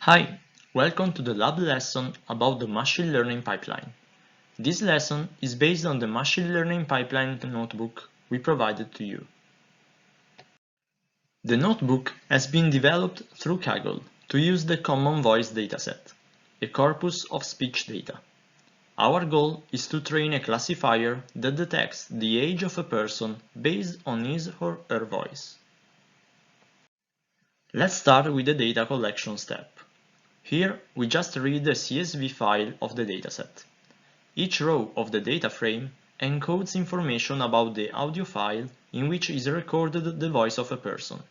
Hi, welcome to the lab lesson about the machine learning pipeline. This lesson is based on the machine learning pipeline notebook we provided to you. The notebook has been developed through Kaggle to use the Common Voice dataset, a corpus of speech data. Our goal is to train a classifier that detects the age of a person based on his or her voice. Let's start with the data collection step. Here, we just read the CSV file of the dataset. Each row of the data frame encodes information about the audio file in which is recorded the voice of a person.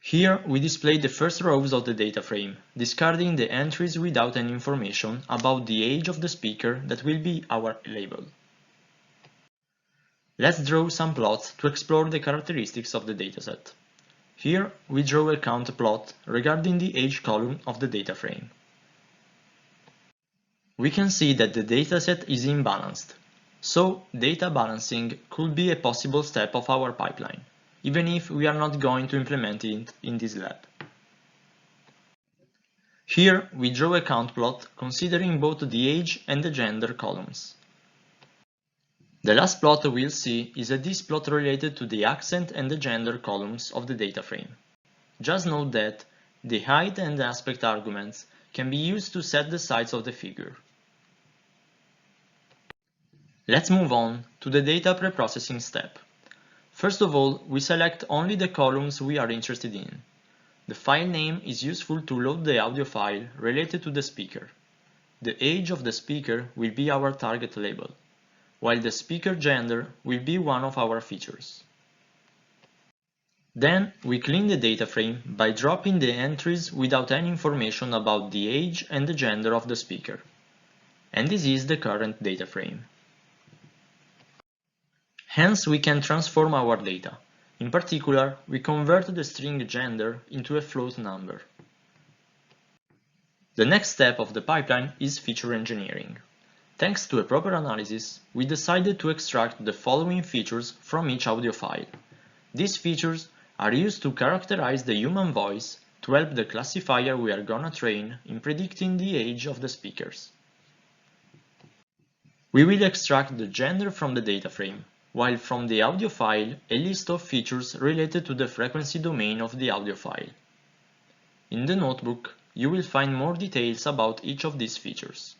Here, we display the first rows of the data frame, discarding the entries without any information about the age of the speaker that will be our label. Let's draw some plots to explore the characteristics of the dataset. Here, we draw a count plot regarding the age column of the data frame. We can see that the dataset is imbalanced, so data balancing could be a possible step of our pipeline, even if we are not going to implement it in this lab. Here, we draw a count plot considering both the age and the gender columns. The last plot we'll see is a displot related to the accent and the gender columns of the data frame. Just note that the height and the aspect arguments can be used to set the size of the figure. Let's move on to the data preprocessing step. First of all, we select only the columns we are interested in. The file name is useful to load the audio file related to the speaker. The age of the speaker will be our target label, while the speaker gender will be one of our features. Then we clean the data frame by dropping the entries without any information about the age and the gender of the speaker. And this is the current data frame. Hence we can transform our data. In particular, we convert the string gender into a float number. The next step of the pipeline is feature engineering. Thanks to a proper analysis, we decided to extract the following features from each audio file. These features are used to characterize the human voice to help the classifier we are gonna train in predicting the age of the speakers. We will extract the gender from the data frame, while from the audio file a list of features related to the frequency domain of the audio file. In the notebook, you will find more details about each of these features.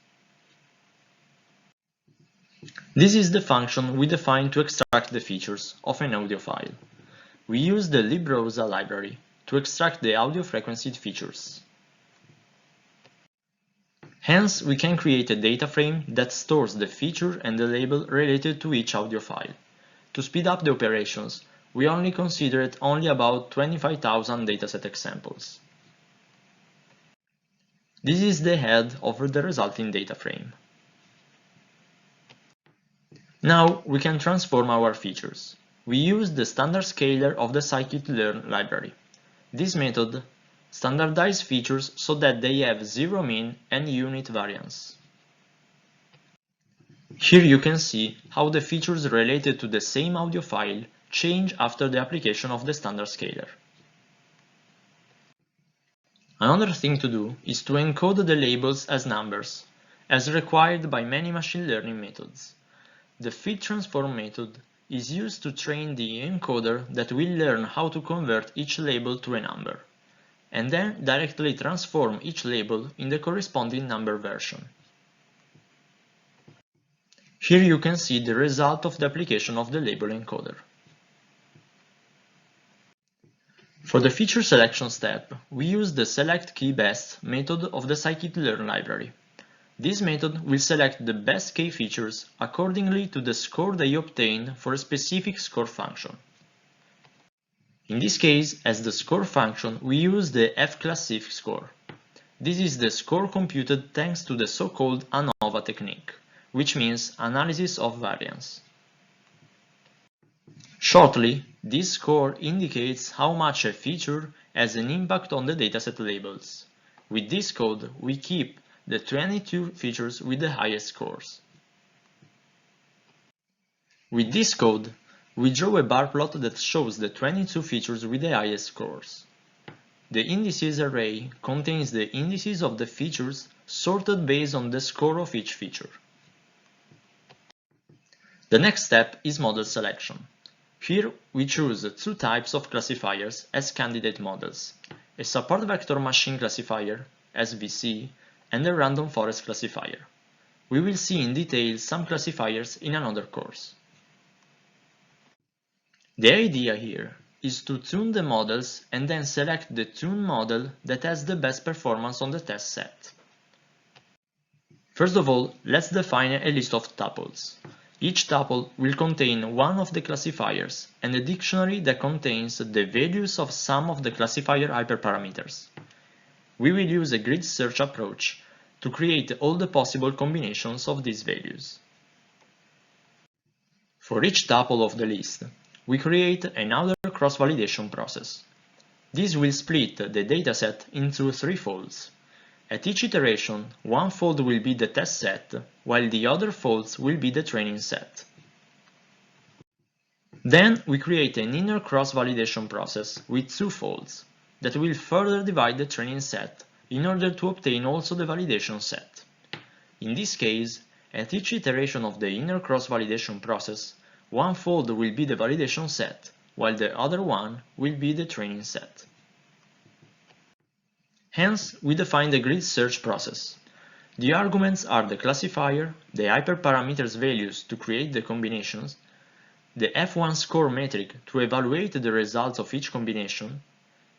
This is the function we define to extract the features of an audio file. We use the librosa library to extract the audio frequency features. Hence, we can create a data frame that stores the feature and the label related to each audio file. To speed up the operations, we only considered about 25,000 dataset examples. This is the head of the resulting data frame. Now we can transform our features. We use the standard scaler of the Scikit-learn library. This method standardizes features so that they have zero mean and unit variance. Here you can see how the features related to the same audio file change after the application of the standard scaler. Another thing to do is to encode the labels as numbers, as required by many machine learning methods. The feed transform method is used to train the encoder that will learn how to convert each label to a number, and then directly transform each label in the corresponding number version. Here you can see the result of the application of the label encoder. For the feature selection step, we use the select_key_best method of the Scikit-learn library. This method will select the best k features accordingly to the score they obtain for a specific score function. In this case, as the score function, we use the fclassif score. This is the score computed thanks to the so-called ANOVA technique, which means analysis of variance. Shortly, this score indicates how much a feature has an impact on the dataset labels. With this code, we keep the 22 features with the highest scores. With this code, we draw a bar plot that shows the 22 features with the highest scores. The indices array contains the indices of the features sorted based on the score of each feature. The next step is model selection. Here we choose two types of classifiers as candidate models, a support vector machine classifier, SVC, and a random forest classifier. We will see in detail some classifiers in another course. The idea here is to tune the models and then select the tuned model that has the best performance on the test set. First of all, let's define a list of tuples. Each tuple will contain one of the classifiers and a dictionary that contains the values of some of the classifier hyperparameters. We will use a grid search approach to create all the possible combinations of these values. For each tuple of the list, we create another cross-validation process. This will split the dataset into three folds. At each iteration, one fold will be the test set, while the other folds will be the training set. Then we create an inner cross-validation process with two folds that will further divide the training set in order to obtain also the validation set. In this case, at each iteration of the inner cross-validation process, one fold will be the validation set, while the other one will be the training set. Hence, we define the grid search process. The arguments are the classifier, the hyperparameters values to create the combinations, the F1 score metric to evaluate the results of each combination,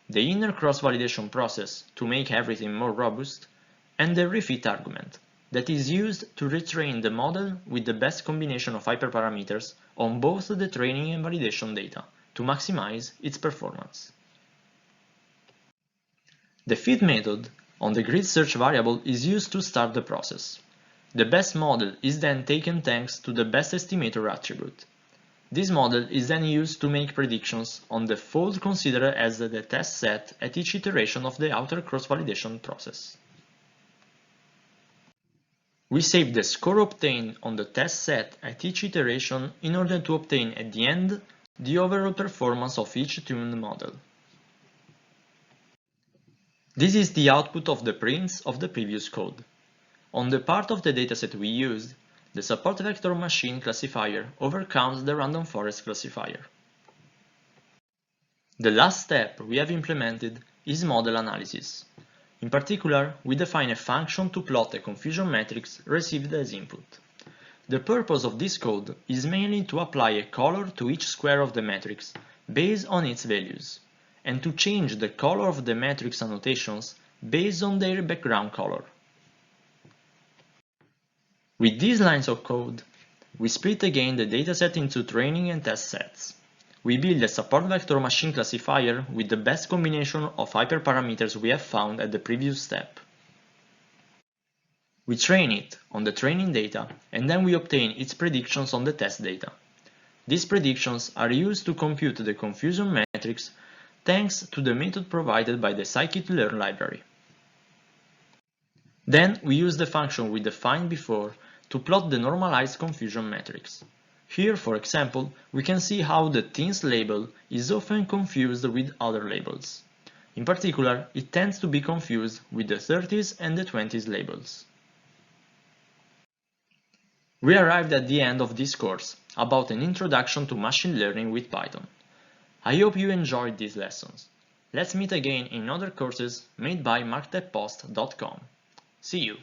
the inner cross-validation process to make everything more robust, and the refit argument that is used to retrain the model with the best combination of hyperparameters on both the training and validation data to maximize its performance. The feed method on the grid search variable is used to start the process. The best model is then taken thanks to the best estimator attribute. This model is then used to make predictions on the fold considered as the test set at each iteration of the outer cross-validation process. We save the score obtained on the test set at each iteration in order to obtain at the end the overall performance of each tuned model. This is the output of the prints of the previous code. On the part of the dataset we used, the support vector machine classifier overcomes the random forest classifier. The last step we have implemented is model analysis. In particular, we define a function to plot a confusion matrix received as input. The purpose of this code is mainly to apply a color to each square of the matrix based on its values, and to change the color of the matrix annotations based on their background color. With these lines of code, we split again the dataset into training and test sets. We build a support vector machine classifier with the best combination of hyperparameters we have found at the previous step. We train it on the training data and then we obtain its predictions on the test data. These predictions are used to compute the confusion matrix thanks to the method provided by the Scikit-learn library. Then we use the function we defined before to plot the normalized confusion matrix. Here, for example, we can see how the teens label is often confused with other labels. In particular, it tends to be confused with the 30s and the 20s labels. We arrived at the end of this course about an introduction to machine learning with Python. I hope you enjoyed these lessons. Let's meet again in other courses made by Marktechpost.com. See you!